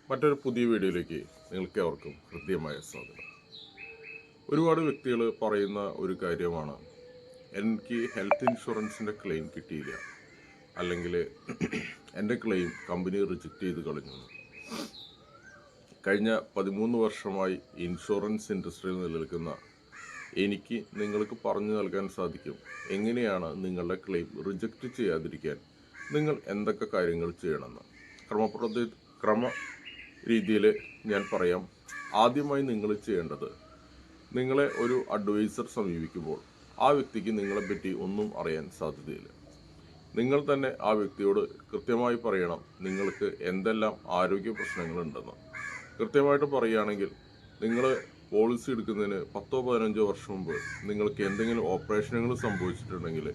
മറ്റൊരു പുതിയ വീഡിയോയിലേക്ക് നിങ്ങൾക്ക് ഏവർക്കും ഹൃദ്യമായ സ്വാഗതം. ഒരുപാട് വ്യക്തികൾ പറയുന്ന ഒരു കാര്യമാണ്, എനിക്ക് ഹെൽത്ത് ഇൻഷുറൻസിൻ്റെ ക്ലെയിം കിട്ടിയില്ല, അല്ലെങ്കിൽ എൻ്റെ ക്ലെയിം കമ്പനി റിജക്റ്റ് ചെയ്ത് കളഞ്ഞു. കഴിഞ്ഞ 13 വർഷമായി ഇൻഷുറൻസ് ഇൻഡസ്ട്രിയിൽ നിലനിൽക്കുന്ന എനിക്ക് നിങ്ങൾക്ക് പറഞ്ഞു നൽകാൻ സാധിക്കും എങ്ങനെയാണ് നിങ്ങളുടെ ക്ലെയിം റിജക്റ്റ് ചെയ്യാതിരിക്കാൻ നിങ്ങൾ എന്തൊക്കെ കാര്യങ്ങൾ ചെയ്യണമെന്ന്. ക്രമ രീതിയിൽ ഞാൻ പറയാം. ആദ്യമായി നിങ്ങൾ ചെയ്യേണ്ടത്, നിങ്ങളെ ഒരു അഡ്വൈസർ സമീപിക്കുമ്പോൾ ആ വ്യക്തിക്ക് നിങ്ങളെപ്പറ്റി ഒന്നും അറിയാൻ സാധ്യതയില്ല. നിങ്ങൾ തന്നെ ആ വ്യക്തിയോട് കൃത്യമായി പറയണം നിങ്ങൾക്ക് എന്തെല്ലാം ആരോഗ്യ പ്രശ്നങ്ങളുണ്ടെന്ന്. കൃത്യമായിട്ട് പറയുകയാണെങ്കിൽ, നിങ്ങൾ പോളിസി എടുക്കുന്നതിന് 10-15 വർഷം മുമ്പ് നിങ്ങൾക്ക് എന്തെങ്കിലും ഓപ്പറേഷനുകൾ സംഭവിച്ചിട്ടുണ്ടെങ്കിൽ,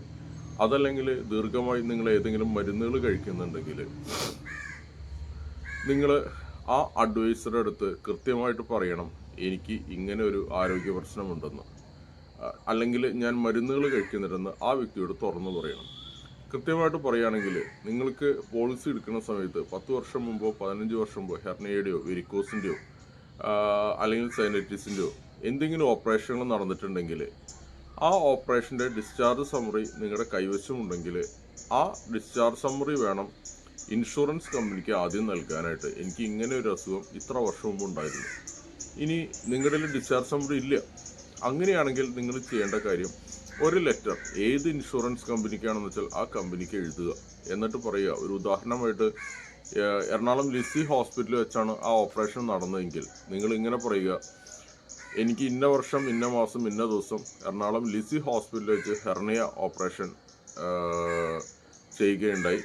അതല്ലെങ്കിൽ ദീർഘമായി നിങ്ങൾ ഏതെങ്കിലും മരുന്നുകൾ കഴിക്കുന്നുണ്ടെങ്കിൽ, നിങ്ങൾ ആ അഡ്വൈസറുടെ അടുത്ത് കൃത്യമായിട്ട് പറയണം എനിക്ക് ഇങ്ങനെ ഒരു ആരോഗ്യ പ്രശ്നമുണ്ടെന്ന്, അല്ലെങ്കിൽ ഞാൻ മരുന്നുകൾ കഴിക്കുന്നുണ്ടെന്ന് ആ വ്യക്തിയോട് തുറന്നു പറയണം. കൃത്യമായിട്ട് പറയുകയാണെങ്കിൽ, നിങ്ങൾക്ക് പോളിസി എടുക്കുന്ന സമയത്ത് 10 വർഷം മുമ്പോ 15 വർഷം മുമ്പോ ഹെർണിയയുടെയോ വെരിക്കോസിൻ്റെയോ അല്ലെങ്കിൽ സൈനറ്റിസിൻ്റെയോ എന്തെങ്കിലും ഓപ്പറേഷനുകൾ നടന്നിട്ടുണ്ടെങ്കിൽ, ആ ഓപ്പറേഷൻ്റെ ഡിസ്ചാർജ് സമ്മറി നിങ്ങളുടെ കൈവശമുണ്ടെങ്കിൽ ആ ഡിസ്ചാർജ് സമ്മറി വേണം ഇൻഷുറൻസ് കമ്പനിക്ക് ആദ്യം നൽകാനായിട്ട്. എനിക്ക് ഇങ്ങനെ ഒരു അസുഖം ഇത്ര വർഷം മുമ്പ് ഉണ്ടായിരുന്നു. ഇനി നിങ്ങളുടെ ഡിസ്ചാർജ് സമ്മറി ഇല്ല, അങ്ങനെയാണെങ്കിൽ നിങ്ങൾ ചെയ്യേണ്ട കാര്യം, ഒരു ലെറ്റർ ഏത് ഇൻഷുറൻസ് കമ്പനിക്കാണെന്ന് വെച്ചാൽ ആ കമ്പനിക്ക് എഴുതുക. എന്നിട്ട് പറയുക, ഒരു ഉദാഹരണമായിട്ട് എറണാകുളം ലിസി ഹോസ്പിറ്റലിൽ വെച്ചാണ് ആ ഓപ്പറേഷൻ നടന്നതെങ്കിൽ നിങ്ങൾ ഇങ്ങനെ പറയുക, എനിക്ക് ഇന്ന വർഷം ഇന്ന മാസം ഇന്ന ദിവസം എറണാകുളം ലിസി ഹോസ്പിറ്റലിൽ വെച്ച് ഹെർണിയ ഓപ്പറേഷൻ ചെയ്യുകയുണ്ടായി.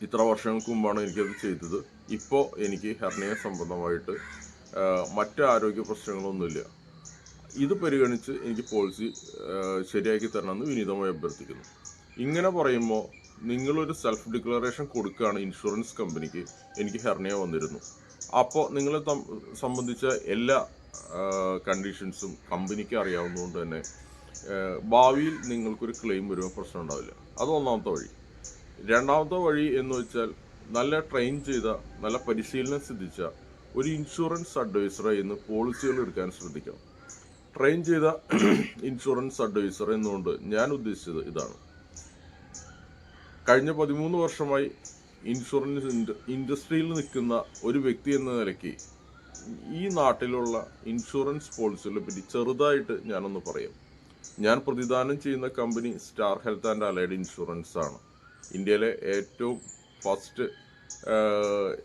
ഇത്ര വർഷങ്ങൾക്ക് മുമ്പാണ് എനിക്കത് ചെയ്തത്. ഇപ്പോൾ എനിക്ക് ഹെർണിയ സംബന്ധമായിട്ട് മറ്റ് ആരോഗ്യ പ്രശ്നങ്ങളൊന്നുമില്ല. ഇത് പരിഗണിച്ച് എനിക്ക് പോളിസി ശരിയാക്കി തരണമെന്ന് വിനീതമായി അഭ്യർത്ഥിക്കുന്നു. ഇങ്ങനെ പറയുമ്പോൾ നിങ്ങളൊരു സെൽഫ് ഡിക്ലറേഷൻ കൊടുക്കുകയാണ് ഇൻഷുറൻസ് കമ്പനിക്ക്, എനിക്ക് ഹെർണിയ വന്നിരുന്നു. അപ്പോൾ നിങ്ങളെ സംബന്ധിച്ച എല്ലാ കണ്ടീഷൻസും കമ്പനിക്ക് അറിയാവുന്നതുകൊണ്ട് തന്നെ ഭാവിയിൽ നിങ്ങൾക്കൊരു ക്ലെയിം വരുമ്പോൾ പ്രശ്നം ഉണ്ടാവില്ല. അത് ഒന്നാമത്തെ വഴി. രണ്ടാമത്തെ വഴി എന്ന് വെച്ചാൽ, നല്ല ട്രെയിൻ ചെയ്ത, നല്ല പരിശീലനം സിദ്ധിച്ച ഒരു ഇൻഷുറൻസ് അഡ്വൈസറെ ഇന്ന് പോളിസികൾ എടുക്കാൻ ശ്രദ്ധിക്കണം. ട്രെയിൻ ചെയ്ത ഇൻഷുറൻസ് അഡ്വൈസർ എന്നുകൊണ്ട് ഞാൻ ഉദ്ദേശിച്ചത് ഇതാണ്. കഴിഞ്ഞ 13 വർഷമായി ഇൻഷുറൻസ് ഇൻഡസ്ട്രിയിൽ നിൽക്കുന്ന ഒരു വ്യക്തി എന്ന നിലയ്ക്ക് ഈ നാട്ടിലുള്ള ഇൻഷുറൻസ് പോളിസികളെ പറ്റി ചെറുതായിട്ട് ഞാനൊന്ന് പറയാം. ഞാൻ പ്രതിദാനം ചെയ്യുന്ന company star health and allied insurance ആണ്. ഇന്ത്യയിലെ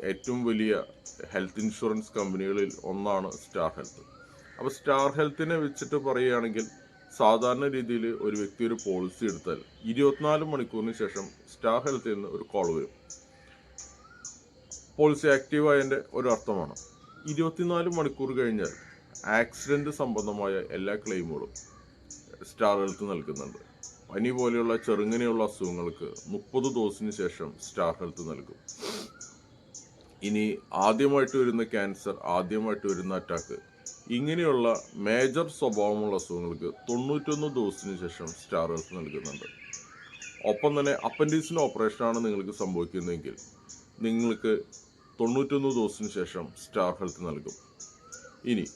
ഏറ്റവും വലിയ ഹെൽത്ത് ഇൻഷുറൻസ് കമ്പനികളിൽ ഒന്നാണ് സ്റ്റാർ ഹെൽത്ത്. അപ്പോൾ സ്റ്റാർ ഹെൽത്തിനെ വെച്ചിട്ട് പറയുകയാണെങ്കിൽ, സാധാരണ രീതിയിൽ ഒരു വ്യക്തി ഒരു പോളിസി എടുത്താൽ 24 മണിക്കൂറിന് ശേഷം സ്റ്റാർ ഹെൽത്തിൽ നിന്ന് ഒരു കോൾ വരും. പോളിസി ആക്റ്റീവായതിൻ്റെ ഒരു അർത്ഥമാണ്. 24 മണിക്കൂർ കഴിഞ്ഞാൽ ആക്സിഡൻറ്റ് സംബന്ധമായ എല്ലാ ക്ലെയിമുകളും സ്റ്റാർ ഹെൽത്ത് നൽകുന്നുണ്ട്. പനി പോലെയുള്ള ചെറുങ്ങനെയുള്ള അസുഖങ്ങൾക്ക് 30 ഡോസിന് ശേഷം സ്റ്റാർ ഹെൽത്ത് നൽകും. ഇനി ആദ്യമായിട്ട് വരുന്ന ക്യാൻസർ, ആദ്യമായിട്ട് വരുന്ന അറ്റാക്ക്, ഇങ്ങനെയുള്ള മേജർ സ്വഭാവമുള്ള അസുഖങ്ങൾക്ക് 91 ഡോസിന് ശേഷം സ്റ്റാർ ഹെൽത്ത് നൽകുന്നുണ്ട്. ഒപ്പം തന്നെ അപ്പൻഡിക്സിന് ഓപ്പറേഷനാണ് നിങ്ങൾക്ക് സംഭവിക്കുന്നതെങ്കിൽ നിങ്ങൾക്ക് 91 ഡോസിന് ശേഷം സ്റ്റാർ ഹെൽത്ത് നൽകും. ഇനി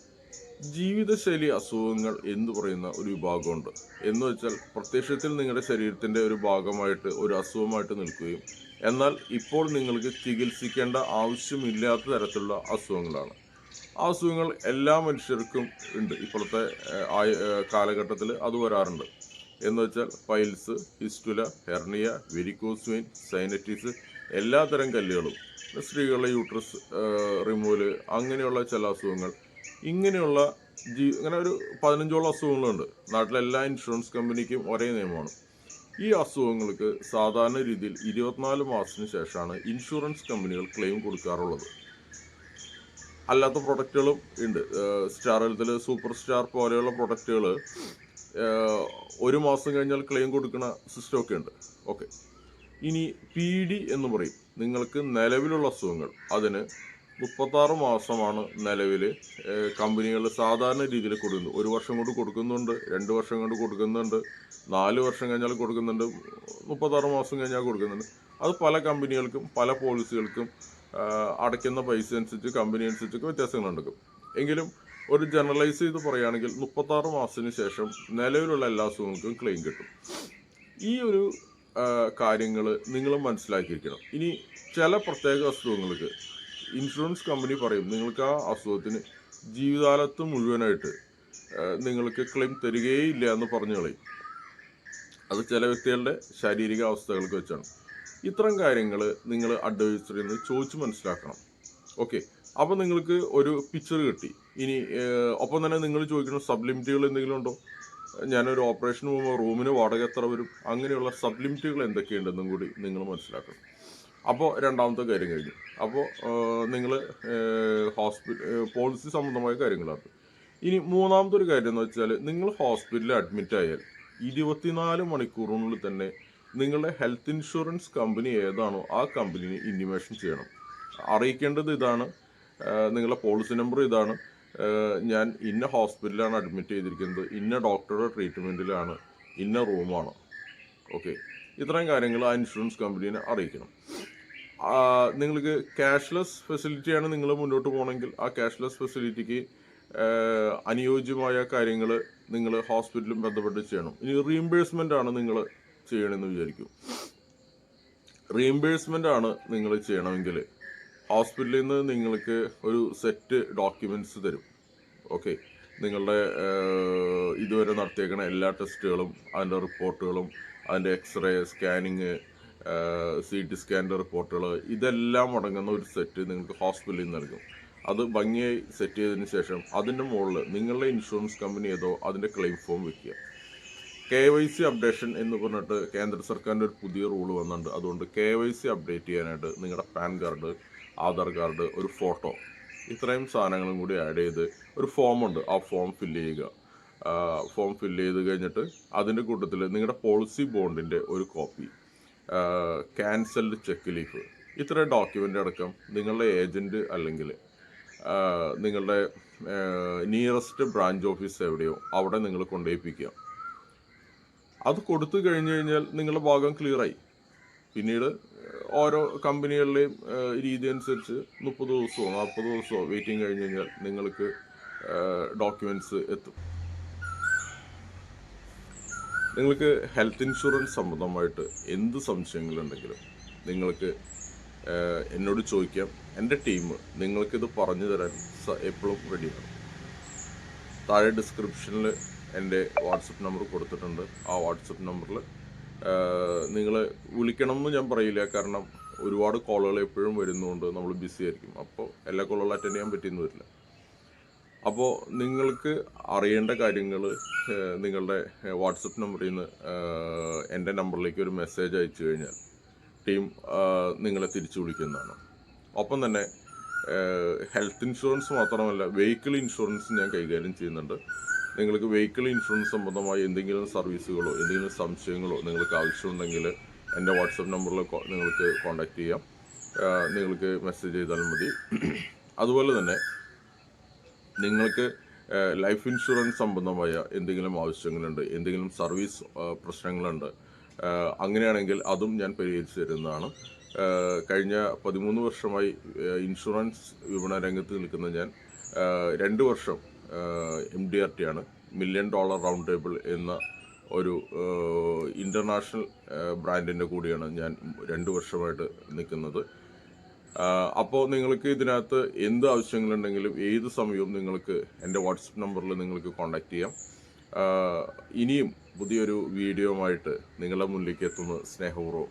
ജീവിതശൈലി അസുഖങ്ങൾ എന്ന് പറയുന്ന ഒരു വിഭാഗമുണ്ട്. എന്ന് വെച്ചാൽ പ്രത്യക്ഷത്തിൽ നിങ്ങളുടെ ശരീരത്തിൻ്റെ ഒരു ഭാഗമായിട്ട്, ഒരു അസുഖമായിട്ട് നിൽക്കുകയും എന്നാൽ ഇപ്പോൾ നിങ്ങൾക്ക് ചികിത്സിക്കേണ്ട ആവശ്യമില്ലാത്ത തരത്തിലുള്ള അസുഖങ്ങളാണ്. ആ അസുഖങ്ങൾ എല്ലാ മനുഷ്യർക്കും ഉണ്ട്. ഇപ്പോഴത്തെ കാലഘട്ടത്തിൽ അത് വരാറുണ്ട്. എന്ന് വെച്ചാൽ piles, fistula, hernia, varicose vein, sinusitis, എല്ലാത്തരം കല്ലുകളും, സ്ത്രീകളുടെ യൂട്രസ് റിമൂവല്, അങ്ങനെയുള്ള ചില അസുഖങ്ങൾ, ഇങ്ങനെയുള്ള ഇങ്ങനെ ഒരു 15ഓളം അസുഖങ്ങളുണ്ട്. നാട്ടിലെ എല്ലാ ഇൻഷുറൻസ് കമ്പനിക്കും ഒരേ നിയമമാണ്. ഈ അസുഖങ്ങൾക്ക് സാധാരണ രീതിയിൽ 24 മാസത്തിന് ശേഷമാണ് ഇൻഷുറൻസ് കമ്പനികൾ ക്ലെയിം കൊടുക്കാറുള്ളത്. അല്ലാത്ത പ്രൊഡക്റ്റുകളും ഉണ്ട്. സ്റ്റാർ ഹെൽത്തിൽ സൂപ്പർ സ്റ്റാർ പോലെയുള്ള പ്രൊഡക്റ്റുകൾ 1 മാസം കഴിഞ്ഞാൽ ക്ലെയിം കൊടുക്കുന്ന സിസ്റ്റമൊക്കെ ഉണ്ട്. ഓക്കെ. ഇനി PD എന്ന് പറയും. നിങ്ങൾക്ക് നിലവിലുള്ള അസുഖങ്ങൾ, അതിന് 36 മാസമാണ് നിലവിൽ കമ്പനികൾ സാധാരണ രീതിയിൽ കൊടുക്കുന്നത്. 1 വർഷം കൊണ്ട് കൊടുക്കുന്നുണ്ട്, 2 വർഷം കൊണ്ട് കൊടുക്കുന്നുണ്ട്, 4 വർഷം കഴിഞ്ഞാൽ കൊടുക്കുന്നുണ്ട്, 36 മാസം കഴിഞ്ഞാൽ കൊടുക്കുന്നുണ്ട്. അത് പല കമ്പനികൾക്കും പല പോളിസികൾക്കും അടയ്ക്കുന്ന പൈസ അനുസരിച്ച് കമ്പനി അനുസരിച്ചൊക്കെ വ്യത്യാസങ്ങളുണ്ടാക്കും. എങ്കിലും ഒരു ജനറലൈസ് ചെയ്ത് പറയുകയാണെങ്കിൽ 36 മാസത്തിന് ശേഷം നിലവിലുള്ള എല്ലാ അസുഖങ്ങൾക്കും ക്ലെയിം കിട്ടും. ഈ ഒരു കാര്യങ്ങൾ നിങ്ങൾ മനസ്സിലാക്കിയിരിക്കണം. ഇനി ചില പ്രത്യേക അസുഖങ്ങൾക്ക് ഇൻഷുറൻസ് കമ്പനി പറയും നിങ്ങൾക്ക് ആ അസുഖത്തിന് ജീവിതകാലത്ത് മുഴുവനായിട്ട് നിങ്ങൾക്ക് ക്ലെയിം തരികയില്ല എന്ന് പറഞ്ഞു കളയും. അത് ചില വ്യക്തികളുടെ ശാരീരിക അവസ്ഥകൾക്ക് വെച്ചാണ്. ഇത്തരം കാര്യങ്ങൾ നിങ്ങൾ അഡ്വൈസറിൽ നിന്ന് ചോദിച്ച് മനസ്സിലാക്കണം. ഓക്കെ, അപ്പോൾ നിങ്ങൾക്ക് ഒരു പിക്ചർ കിട്ടി. ഇനി ഒപ്പം തന്നെ നിങ്ങൾ ചോദിക്കണം സബ് ലിമിറ്റുകൾ എന്തെങ്കിലും ഉണ്ടോ, ഞാനൊരു ഓപ്പറേഷൻ പോകുമ്പോൾ റൂമിന് വാടക എത്ര വരും, അങ്ങനെയുള്ള സബ് ലിമിറ്റുകൾ എന്തൊക്കെയുണ്ടെന്നും കൂടി നിങ്ങൾ മനസ്സിലാക്കണം. അപ്പോൾ രണ്ടാമത്തെ കാര്യം കഴിഞ്ഞു. അപ്പോൾ നിങ്ങൾ പോളിസി സംബന്ധമായ കാര്യങ്ങളാണ്. ഇനി മൂന്നാമത്തെ ഒരു കാര്യം എന്ന് വെച്ചാൽ നിങ്ങൾ ഹോസ്പിറ്റലിൽ അഡ്മിറ്റ് ആയാൽ 24 മണിക്കൂറിനുള്ളിൽ തന്നെ നിങ്ങളുടെ ഹെൽത്ത് ഇൻഷുറൻസ് കമ്പനി ഏതാണോ ആ കമ്പനിനെ ഇൻറ്റിമേഷൻ ചെയ്യണം. അറിയിക്കേണ്ടത് ഇതാണ്, നിങ്ങളുടെ പോളിസി നമ്പർ ഇതാണ്, ഞാൻ ഇന്ന ഹോസ്പിറ്റലിലാണ് അഡ്മിറ്റ് ചെയ്തിരിക്കുന്നത്, ഇന്ന ഡോക്ടറുടെ ട്രീറ്റ്മെൻറ്റിലാണ്, ഇന്ന റൂമാണ്. ഓക്കെ, ഇത്രയും കാര്യങ്ങൾ ആ ഇൻഷുറൻസ് കമ്പനീനെ അറിയിക്കണം. നിങ്ങൾക്ക് ക്യാഷ്ലെസ് ഫെസിലിറ്റിയാണ് നിങ്ങൾ മുന്നോട്ട് പോകണമെങ്കിൽ ആ ക്യാഷ്ലെസ് ഫെസിലിറ്റിക്ക് അനുയോജ്യമായ കാര്യങ്ങൾ നിങ്ങൾ ഹോസ്പിറ്റലും ബന്ധപ്പെട്ട് ചെയ്യണം. ഇനി റീഇംബേഴ്സ്മെൻ്റ് ആണ് നിങ്ങൾ ചെയ്യണമെന്ന് വിചാരിക്കും. റീഇംബേഴ്സ്മെൻ്റ് ആണ് നിങ്ങൾ ചെയ്യണമെങ്കിൽ ഹോസ്പിറ്റലിൽ നിന്ന് നിങ്ങൾക്ക് ഒരു സെറ്റ് ഡോക്യുമെൻറ്റ്സ് തരും. ഓക്കെ, നിങ്ങളുടെ ഇതുവരെ നടത്തിയേക്കണ എല്ലാ ടെസ്റ്റുകളും അതിൻ്റെ റിപ്പോർട്ടുകളും അതിൻ്റെ എക്സ്റേ സ്കാനിങ് CT സ്കാനിൻ്റെ റിപ്പോർട്ടുകൾ ഇതെല്ലാം അടങ്ങുന്ന ഒരു സെറ്റ് നിങ്ങൾക്ക് ഹോസ്പിറ്റലിൽ നിന്ന് നൽകും. അത് ഭംഗിയായി സെറ്റ് ചെയ്തതിന് ശേഷം അതിൻ്റെ മുകളിൽ നിങ്ങളുടെ ഇൻഷുറൻസ് കമ്പനി ഏതോ അതിൻ്റെ ക്ലെയിം ഫോം വയ്ക്കുക. KYC അപ്ഡേഷൻ എന്ന് പറഞ്ഞിട്ട് കേന്ദ്ര സർക്കാരിൻ്റെ ഒരു പുതിയ റൂൾ വന്നിട്ടുണ്ട്. അതുകൊണ്ട് KYC അപ്ഡേറ്റ് ചെയ്യാനായിട്ട് നിങ്ങളുടെ പാൻ കാർഡ്, ആധാർ കാർഡ്, ഒരു ഫോട്ടോ, ഇത്രയും സാധനങ്ങളും കൂടി ആഡ് ചെയ്ത് ഒരു ഫോമുണ്ട്, ആ ഫോം ഫില്ല് ചെയ്യുക. ഫോം ഫില്ല് ചെയ്ത് കഴിഞ്ഞിട്ട് അതിൻ്റെ കൂട്ടത്തിൽ നിങ്ങളുടെ പോളിസി ബോണ്ടിൻ്റെ ഒരു കോപ്പി, ക്യാൻസൽഡ് ചെക്ക് ലീഫ്, ഇത്ര ഡോക്യുമെൻ്റ് അടക്കം നിങ്ങളുടെ ഏജൻറ്റ് അല്ലെങ്കിൽ നിങ്ങളുടെ നിയറസ്റ്റ് ബ്രാഞ്ച് ഓഫീസ് എവിടെയോ അവിടെ നിങ്ങൾ കൊണ്ടുപോയിപ്പിക്കുക. അത് കൊടുത്തു കഴിഞ്ഞ് കഴിഞ്ഞാൽ നിങ്ങളുടെ ഭാഗം ക്ലിയറായി. പിന്നീട് ഓരോ കമ്പനികളുടെയും രീതി അനുസരിച്ച് 30 ദിവസമോ 40 ദിവസമോ വെയിറ്റിംഗ് കഴിഞ്ഞ് കഴിഞ്ഞാൽ നിങ്ങൾക്ക് ഡോക്യുമെൻറ്റ്സ് എത്തും. നിങ്ങൾക്ക് ഹെൽത്ത് ഇൻഷുറൻസ് സംബന്ധമായിട്ട് എന്ത് സംശയങ്ങളുണ്ടെങ്കിലും നിങ്ങൾക്ക് എന്നോട് ചോദിക്കാം. എൻ്റെ ടീം നിങ്ങൾക്കിത് പറഞ്ഞു തരാൻ എപ്പോഴും റെഡിയാണ്. താഴെ ഡിസ്ക്രിപ്ഷനിൽ എൻ്റെ വാട്സപ്പ് നമ്പർ കൊടുത്തിട്ടുണ്ട്. ആ വാട്സപ്പ് നമ്പറിൽ നിങ്ങൾ വിളിക്കണം എന്ന് ഞാൻ പറയില്ല, കാരണം ഒരുപാട് കോളുകൾ എപ്പോഴും വരുന്നതുകൊണ്ട് നമ്മൾ ബിസി ആയിരിക്കും. അപ്പോൾ എല്ലാ കോളുകളും അറ്റൻഡ് ചെയ്യാൻ പറ്റിയെന്ന് വരില്ല. അപ്പോൾ നിങ്ങൾക്ക് അറിയേണ്ട കാര്യങ്ങൾ നിങ്ങളുടെ വാട്സപ്പ് നമ്പറിൽ നിന്ന് എൻ്റെ നമ്പറിലേക്ക് ഒരു മെസ്സേജ് അയച്ചു കഴിഞ്ഞാൽ ടീം നിങ്ങളെ തിരിച്ചു വിളിക്കുന്നതാണ്. ഒപ്പം തന്നെ ഹെൽത്ത് ഇൻഷുറൻസ് മാത്രമല്ല വെഹിക്കിൾ ഇൻഷുറൻസ് ഞാൻ കൈകാര്യം ചെയ്യുന്നുണ്ട്. നിങ്ങൾക്ക് വെഹിക്കിൾ ഇൻഷുറൻസ് സംബന്ധമായ എന്തെങ്കിലും സർവീസുകളോ എന്തെങ്കിലും സംശയങ്ങളോ നിങ്ങൾക്ക് ആവശ്യമുണ്ടെങ്കിൽ എൻ്റെ വാട്സപ്പ് നമ്പറിൽ നിങ്ങൾക്ക് കോൺടാക്റ്റ് ചെയ്യാം. നിങ്ങൾക്ക് മെസ്സേജ് ചെയ്താലും മതി. അതുപോലെ തന്നെ നിങ്ങൾക്ക് ലൈഫ് ഇൻഷുറൻസ് സംബന്ധമായ എന്തെങ്കിലും ആവശ്യങ്ങളുണ്ട്, എന്തെങ്കിലും സർവീസ് പ്രശ്നങ്ങളുണ്ട്, അങ്ങനെയാണെങ്കിൽ അതും ഞാൻ പരിഹരിച്ചു തരുന്നതാണ്. കഴിഞ്ഞ 13 വർഷമായി ഇൻഷുറൻസ് വിപണന രംഗത്ത് നിൽക്കുന്ന ഞാൻ 2 വർഷം MDRT ആണ്, $1 മില്യൺ റൗണ്ട് ടേബിൾ എന്ന ഒരു ഇൻ്റർനാഷണൽ ബ്രാൻഡിൻ്റെ കൂടിയാണ് ഞാൻ 2 വർഷമായിട്ട് നിൽക്കുന്നത്. അപ്പോൾ നിങ്ങൾക്ക് ഇതിനകത്ത് എന്ത് ആവശ്യങ്ങളുണ്ടെങ്കിലും ഏത് സമയവും നിങ്ങൾക്ക് എൻ്റെ വാട്സപ്പ് നമ്പറിൽ നിങ്ങൾക്ക് കോൺടാക്റ്റ് ചെയ്യാം. ഇനിയും പുതിയൊരു വീഡിയോയുമായിട്ട് നിങ്ങളുടെ മുന്നിലേക്ക് എത്തുന്ന സ്നേഹപൂർവ്വം